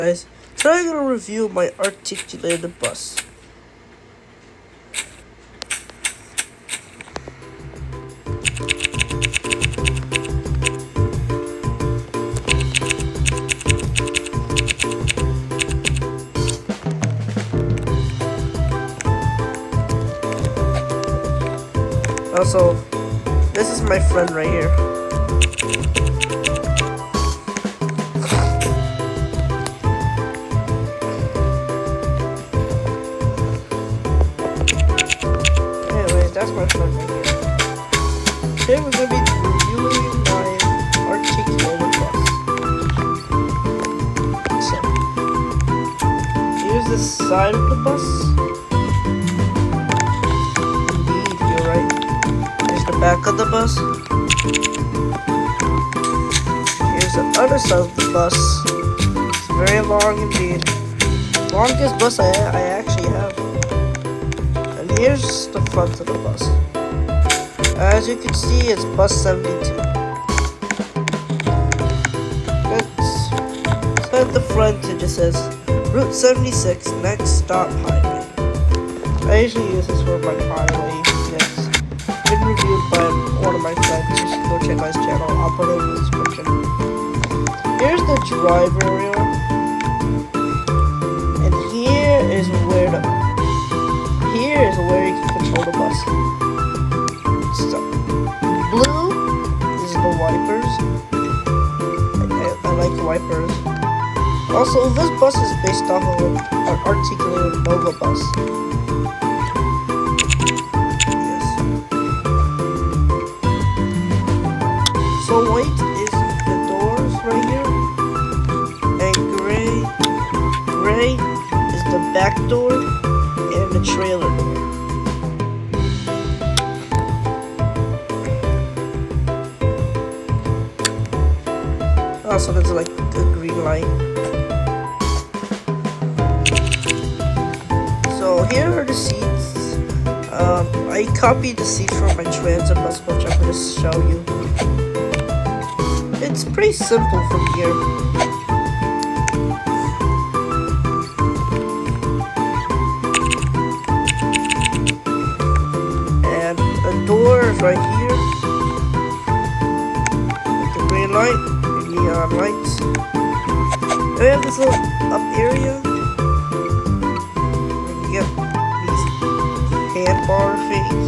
Guys, today I'm going to review my articulated bus. Also, this is my friend right here. That's my friend right here. Today we're going to be reviewing my articulated bus. So, here's the side of the bus. Indeed, you're right. Here's the back of the bus. Here's the other side of the bus. It's very long indeed. Longest bus I actually have. Here's the front of the bus. As you can see, it's bus 72. So at the front, it just says Route 76, next stop highway. I usually use this for my highway. It's been reviewed by one of my friends. You should go check out his channel. I'll put it in the description. Here's the driver area. And here is where you can control the bus. So, blue is the wipers. I like the wipers. Also, this bus is based off of an articulated Nova bus. Yes. So white is the doors right here. And gray is the back door. And the trailer door. Also, there's like a green light. So here are the seats. I copied the seats from my transit bus, which I'm going to show you. It's pretty simple from here. Doors right here with the green light and neon lights. Then we have this little up area where you get these handbar things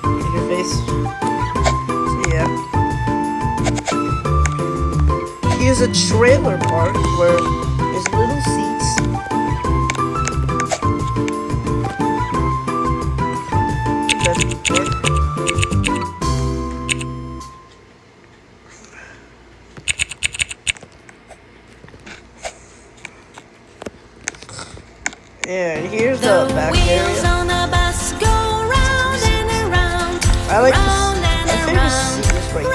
in your face. So yeah, here's a trailer park where there's little seats. And here's the back area. I like this. My favorite seat is right here.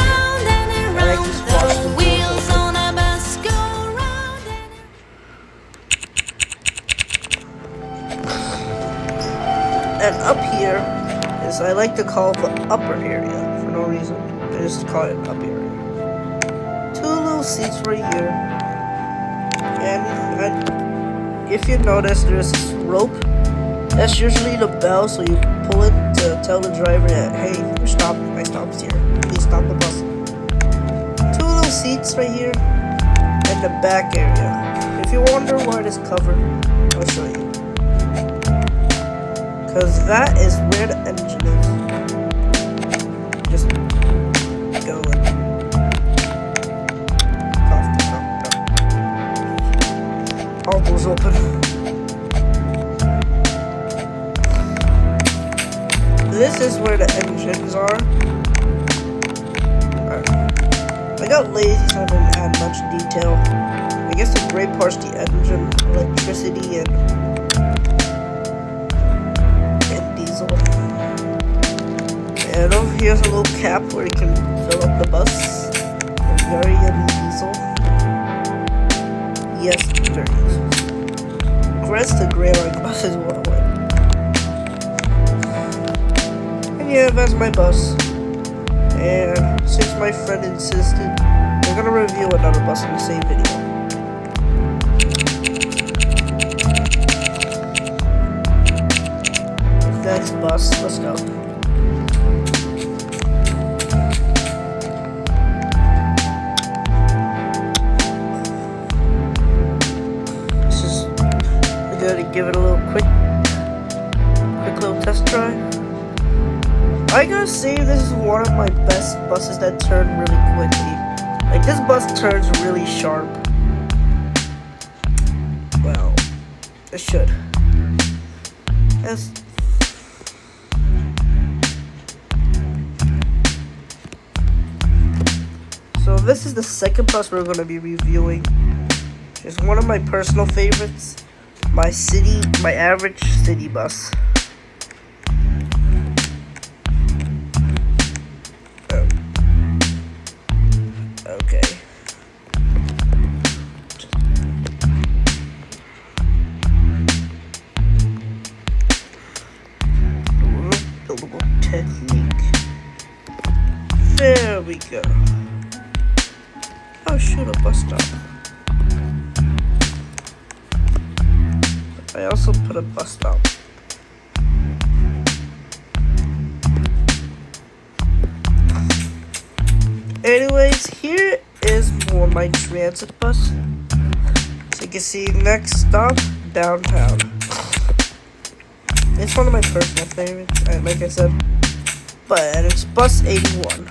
I like this watch the wheels on a bus go round and up here is, I like to call the upper area for no reason. I just call it up area. Two little seats right here. And if you notice, there's this rope. That's usually the bell, so you pull it to tell the driver that, hey, you're stopped. My stop's here. Please stop the bus. Two little seats right here, and the back area. If you wonder why it is covered, I'll show you. Because that is where the engine is. Just go in. All doors open. This is where the engines are. I got lazy, so I didn't add much detail. I guess the gray part's the engine, electricity, and diesel. And over here's a little cap where you can fill up the bus. Very diesel. Yes, very easy. The rest of the gray line bus is what I want. And yeah, that's my bus. And since my friend insisted, we're gonna review another bus in the same video. gonna give it a little quick little test drive. I gotta say, this is one of my best buses that turn really quickly. Like, this bus turns really sharp. Well, it should. Yes. So this is the second bus we're gonna be reviewing. It's one of my personal favorites. My average city bus. Okay. Buildable technique. There we go. Oh shoot, a bus stop. I also put a bus stop. Anyways, here is more my transit bus. So you can see next stop, downtown. It's one of my personal favorites, and like I said, but it's bus 81.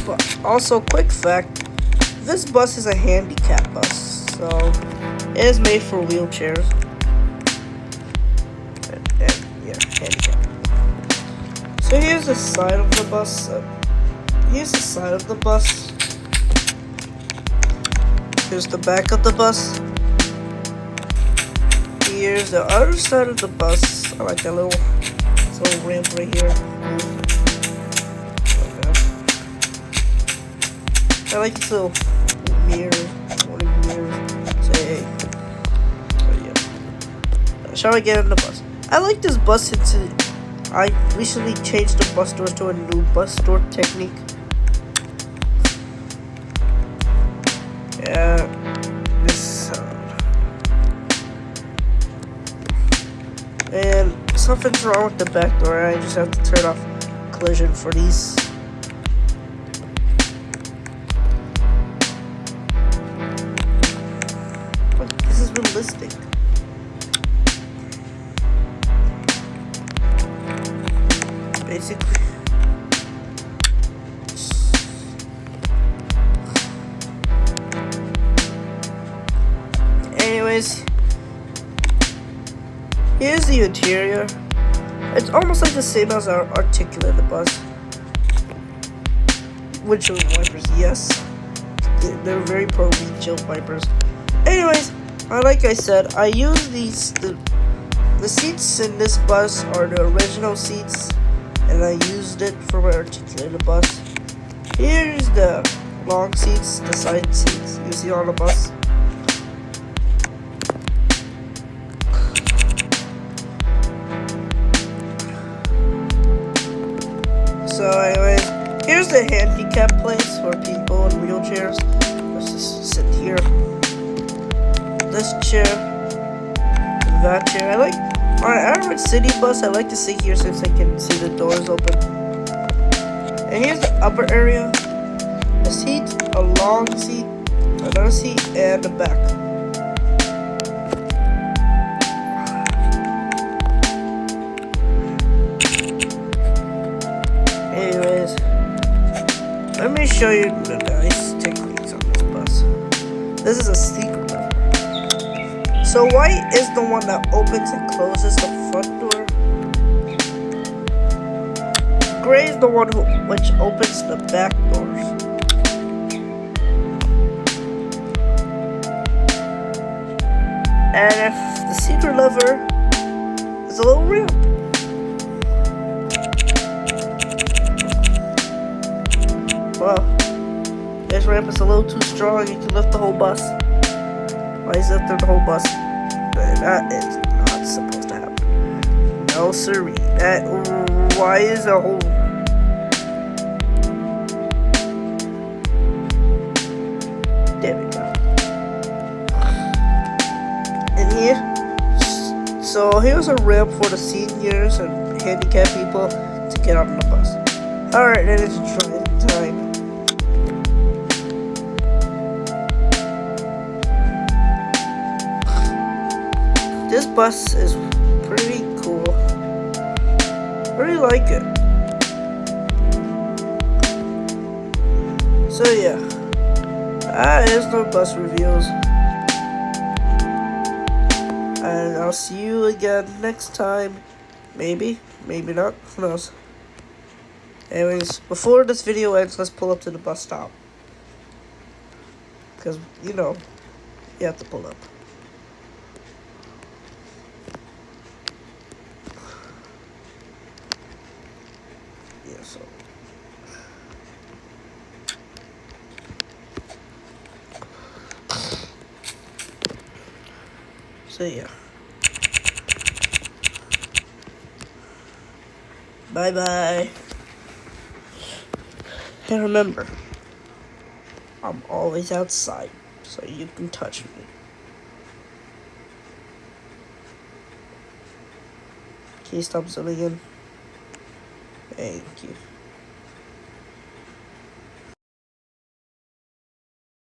But also, quick fact, this bus is a handicap bus, so it is made for wheelchairs. And yeah, handicap. So here's the side of the bus. Here's the side of the bus. Here's the back of the bus. Here's the other side of the bus. I like that little ramp right here. Okay. I like this little mirror. Warning mirror. Say hey. But yeah. Shall I get in the bus? I like this bus since I recently changed the bus doors to a new bus door technique. Yeah, this sound. And something's wrong with the back door. I just have to turn off collision for these. Look, this is realistic. Basically. Anyways, here's the interior. It's almost like the same as our articulated bus. Windshield wipers, yes. They're very pro windshield wipers. Anyways, like I said, I use these. The seats in this bus are the original seats, and I used it for my articulated bus. Here's the long seats, the side seats you see on the bus. So anyways, here's the handicap place for people in wheelchairs. Let's just sit here. This chair, that chair. I like on an average city bus, I like to sit here since I can see the doors open. And here's the upper area. A seat, a long seat, another seat, and the back. Anyways, let me show you the nice techniques on this bus. This is a secret. So white is the one that opens and closes the front door. Gray is the one which opens the back doors. And if the secret lever is a little ramp. Well, this ramp is a little too strong. You can lift the whole bus. Why is it lifting the whole bus? That is not supposed to happen. No siree. Why is a whole... There we go. And here, so here's a ramp for the seniors and handicapped people to get on the bus. Alright, then it's driving time. this bus is pretty cool. I really like it. So yeah, here's no bus reviews. And I'll see you again next time. Maybe, maybe not, who knows. Anyways, before this video ends, let's pull up to the bus stop. Because, you know, you have to pull up. Yeah, so yeah. Bye bye. And remember, I'm always outside, so you can touch me. Can you stop zooming in? Thank you.